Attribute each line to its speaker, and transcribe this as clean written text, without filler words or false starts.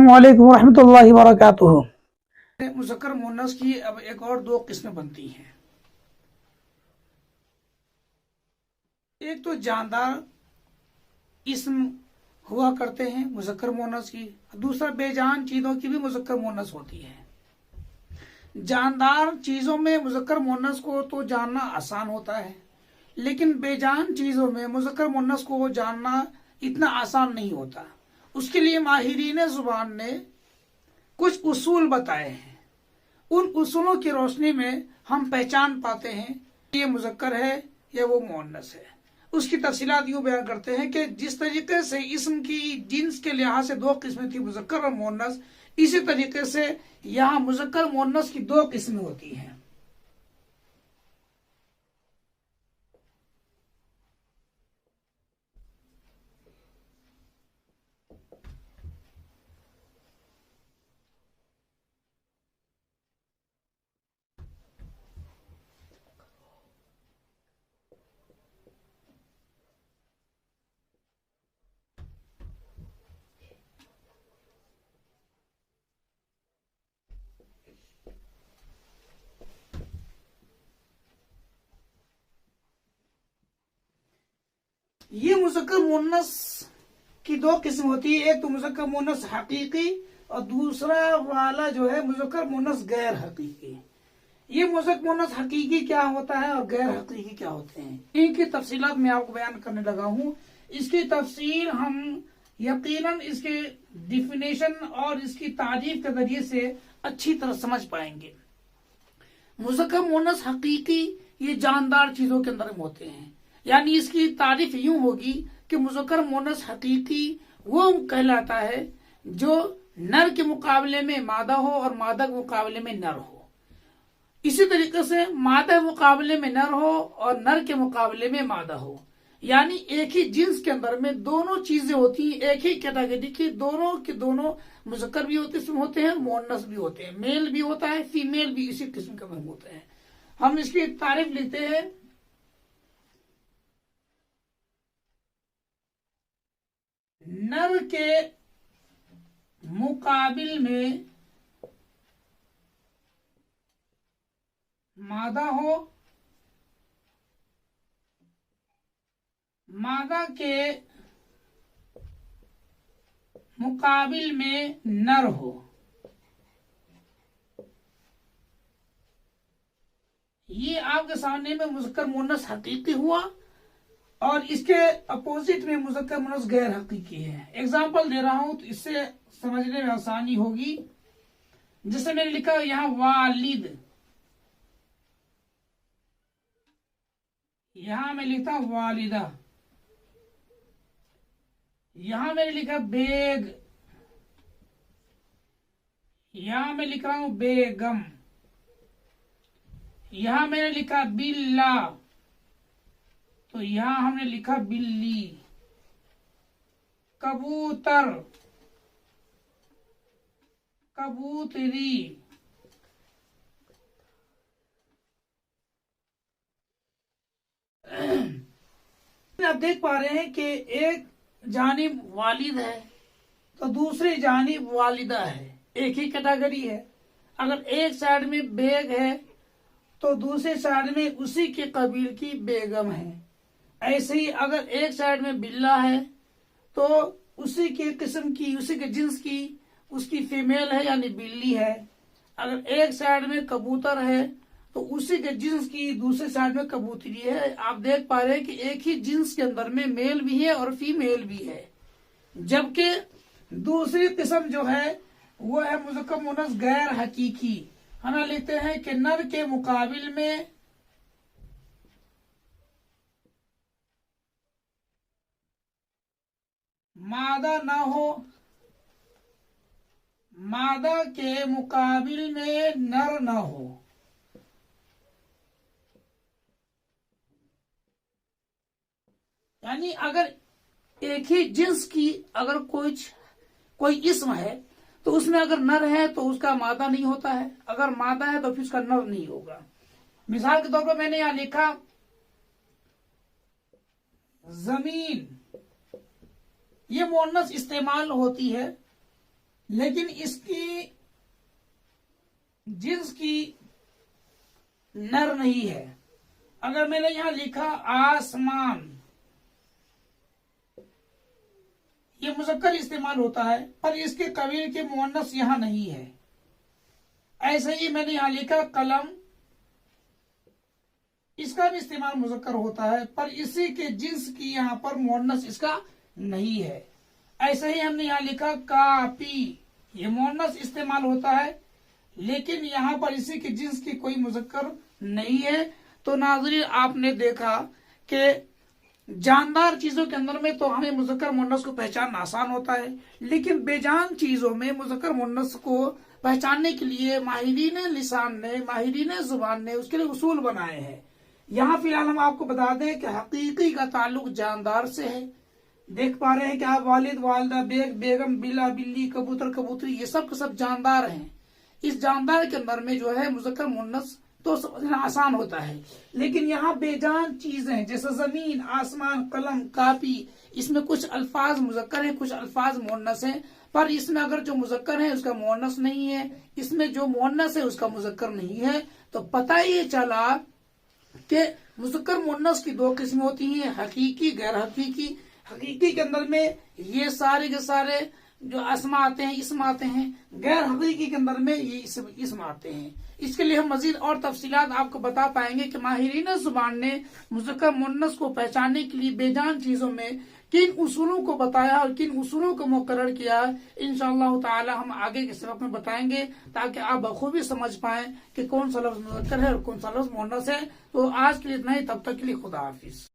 Speaker 1: अस्सलामुअलैकुम वरहमतुल्लाहि वबरकातुहू।
Speaker 2: मुज़क्कर मुअन्नस की अब एक और दो किस्में बनती हैं। एक तो जानदार इस्म हुआ करते हैं मुज़क्कर मुअन्नस की, दूसरा बेजान चीज़ों की भी मुज़क्कर मुअन्नस होती है। जानदार चीज़ों में मुज़क्कर मुअन्नस को तो जानना आसान होता है, लेकिन बेजान चीज़ों में मुज़क्कर मुअन्नस को जानना इतना आसान नहीं होता। उसके लिए माहिरीन ज़ुबान ने कुछ उसूल बताए हैं। उन उसूलों की रोशनी में हम पहचान पाते हैं कि ये मुज़क्कर है या वो मुअन्नस है। उसकी तफसीलात यूँ बयान करते हैं कि जिस तरीके से इस्म की जिन्स के लिहाज से दो किस्में थी, मुज़क्कर और मुअन्नस, इसी तरीके से यहाँ मुज़क्कर मुअन्नस की दो किस्में होती हैं। ये मुज़क्कर मुअन्नस की दो किस्म होती है। एक तो मुज़क्कर मुअन्नस हकीकी और दूसरा वाला जो है मुज़क्कर मुअन्नस गैर हकीकी। ये मुज़क्कर मुअन्नस हकीकी क्या होता है और गैर हकीकी क्या होते हैं, इनकी तफसीलात मैं आपको बयान करने लगा हूँ। इसकी तफसील हम यकीनन इसके डिफिनेशन और इसकी तारीफ के जरिए से अच्छी तरह समझ पाएंगे। मुज़क्कर मुअन्नस हकीकी ये जानदार चीजों के अंदर होते हैं, यानी इसकी तारीफ यूं होगी कि मुज़क्कर मुअन्नस हकीकी वो कहलाता है जो नर के मुकाबले में मादा हो और मादा के मुकाबले में नर हो। इसी तरीके से मादा के मुकाबले में नर हो और नर के मुकाबले में मादा हो, यानी एक ही जिन्स के अंदर में दोनों चीजें होती हैं, एक ही कैटेगरी की दोनों के दोनों मुज़क्कर भी होते हैं, मुअन्नस भी होते हैं, मेल भी होता है, फीमेल भी इसी किस्म का होता है। हम इसकी तारीफ लिखते हैं। नर के मुकाबिल में मादा हो, मादा के मुकाबिल में नर हो। ये आपके सामने में मुज़क्कर मुअन्नस हकीकी हुआ और इसके अपोजिट में मुज़क्कर मुअन्नस गैर हकीकी है। एग्जाम्पल दे रहा हूं तो इससे समझने में आसानी होगी। जैसे मैंने लिखा यहाँ वालिद, यहां मैं लिखता हूं वालिदा, यहां मैंने लिखा बेग, यहां मैं लिख रहा हूं बेगम, यहां मैंने लिखा बिल्ला, तो यहां हमने लिखा बिल्ली। कबूतर, कबूतरी, आप देख पा रहे हैं कि एक जानिब वालिद है तो दूसरी जानिब वालिदा है, एक ही कैटेगरी है। अगर एक साइड में बेग है तो दूसरी साइड में उसी के कबील की बेगम है। ऐसे ही अगर एक साइड में बिल्ला है तो उसी के किस्म की, उसी के जिन्स की उसकी फीमेल है यानी बिल्ली है। अगर एक साइड में कबूतर है तो उसी के जिन्स की दूसरे साइड में कबूतरी है। आप देख पा रहे हैं कि एक ही जिन्स के अंदर में मेल भी है और फीमेल भी है। जबकि दूसरी किस्म जो है वो है मुज़क्कर मुअन्नस गैर हकीकी। हम लिखते हैं कि नर के मुकाबिल में मादा ना हो, मादा के मुकाबिल में नर ना हो। यानी अगर एक ही जिन्स की अगर कोई इस्म है तो उसमें अगर नर है तो उसका मादा नहीं होता है, अगर मादा है तो फिर उसका नर नहीं होगा। मिसाल के तौर पर मैंने यहां लिखा जमीन, ये मुअन्नस इस्तेमाल होती है लेकिन इसकी जिन्स की नर नहीं है। अगर मैंने यहां लिखा आसमान, ये मुज़क्कर इस्तेमाल होता है, पर इसके कबील के मुअन्नस यहां नहीं है। ऐसे ही मैंने यहां लिखा कलम, इसका भी इस्तेमाल मुज़क्कर होता है, पर इसी के जिन्स की यहां पर मुअन्नस इसका नहीं है। ऐसे ही हमने यहां लिखा कापी, ये मुअन्नस इस्तेमाल होता है, लेकिन यहां पर इसी के जिन्स की कोई मुज़क्कर नहीं है। तो नाज़रीन, आपने देखा कि जानदार चीजों के अंदर में तो हमें मुज़क्कर मुअन्नस को पहचानना आसान होता है, लेकिन बेजान चीजों में मुज़क्कर मुअन्नस को पहचानने के लिए माहिरीन लिसान ने, माहिरीन जुबान ने उसके लिए उसूल बनाए हैं। यहाँ फिलहाल हम आपको बता दें कि हकीकी का ताल्लुक जानदार से है। देख पा रहे हैं कि आप वालिद, वालदा, बेगम, बिल्ला, बिल्ली, कबूतर, कबूतरी, ये सब के सब जानदार हैं। इस जानदार के अंदर में जो है मुज़क्कर मुअन्नस तो समझना आसान होता है, लेकिन यहाँ बेजान चीजें जैसे जमीन, आसमान, कलम, कापी, इसमें कुछ अल्फाज मुज़क्कर है, कुछ अल्फाज मुअन्नस है, पर इसमें अगर जो मुज़क्कर है उसका मुअन्नस नहीं है, इसमें जो मुअन्नस है उसका मुज़क्कर नहीं है, तो पता ये चला कि मुज़क्कर मुअन्नस की दो किस्में होती हैं, हकीकी, गैर हकीकी। हकीकी के अंदर में ये सारे के सारे जो अस्मा आते हैं, इसम आते हैं। गैर हकीकी के अंदर में ये इसम आते हैं। इसके लिए हम मजीद और तफसीलात आपको बता पाएंगे कि माहिरीन जुबान ने मुज़क्कर मुअन्नस को पहचानने के लिए बेजान चीजों में किन उसूलों को बताया और किन उसूलों को मुकर्रर किया। इंशाअल्लाह ताला हम आगे के सबक में बताएंगे, ताकि आप बखूबी समझ पाएं कि कौन सा लफ्ज मुज़क्कर है और कौन सा लफ्ज मुअन्नस है। तो आज के लिए इतना ही, तब तक के लिए खुदा हाफिज।